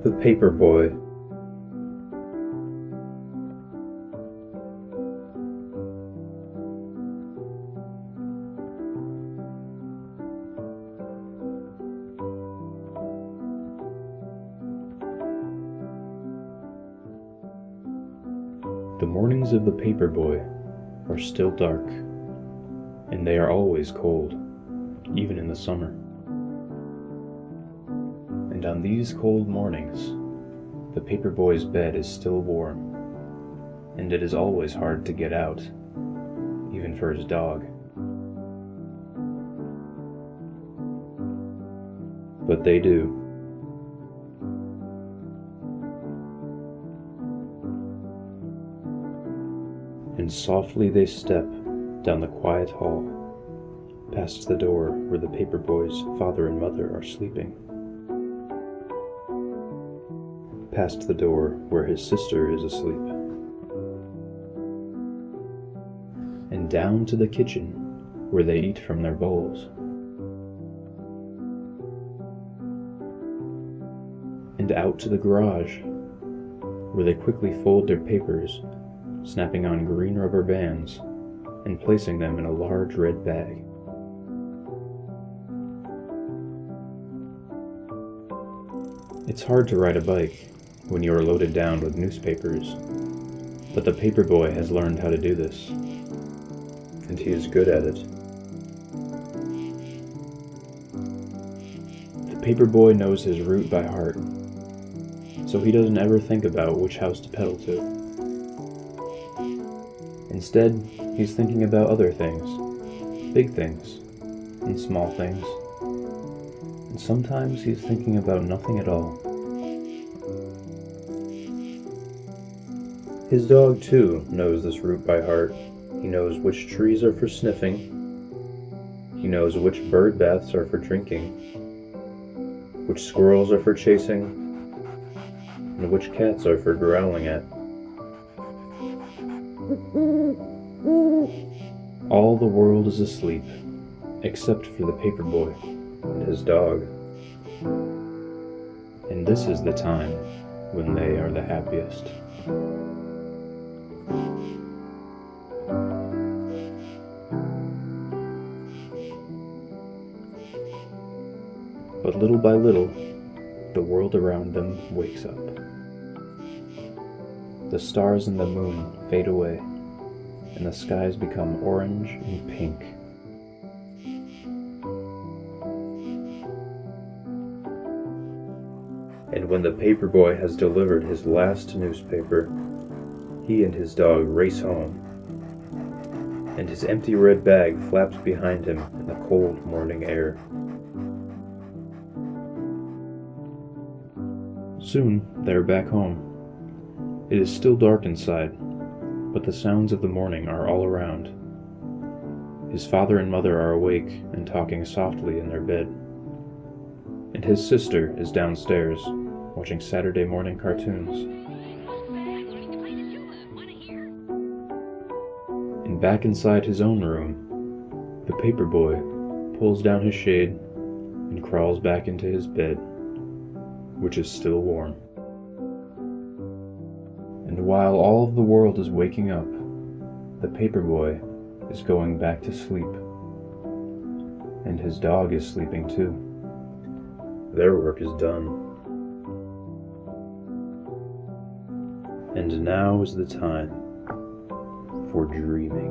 The Paper Boy. The mornings of the Paper Boy are still dark, and they are always cold, even in the summer. And on these cold mornings, the Paper Boy's bed is still warm, and it is always hard to get out, even for his dog. But they do. And softly they step down the quiet hall, past the door where the Paper Boy's father and mother are sleeping, past the door where his sister is asleep, and down to the kitchen where they eat from their bowls, and out to the garage where they quickly fold their papers, snapping on green rubber bands and placing them in a large red bag. It's hard to ride a bike when you are loaded down with newspapers, but the Paper Boy has learned how to do this, and he is good at it. The Paper Boy knows his route by heart, so he doesn't ever think about which house to pedal to. Instead, he's thinking about other things, big things, and small things. And sometimes he's thinking about nothing at all. His dog, too, knows this route by heart. He knows which trees are for sniffing. He knows which bird baths are for drinking, which squirrels are for chasing, and which cats are for growling at. All the world is asleep, except for the Paper Boy and his dog. And this is the time when they are the happiest. But little by little, the world around them wakes up. The stars and the moon fade away, and the skies become orange and pink. And when the Paper Boy has delivered his last newspaper, he and his dog race home, and his empty red bag flaps behind him in the cold morning air. Soon they are back home. It is still dark inside, but the sounds of the morning are all around. His father and mother are awake and talking softly in their bed, and his sister is downstairs watching Saturday morning cartoons. And back inside his own room, the Paper Boy pulls down his shade and crawls back into his bed, which is still warm. And while all of the world is waking up, the Paper Boy is going back to sleep. And his dog is sleeping too. Their work is done. And now is the time for dreaming.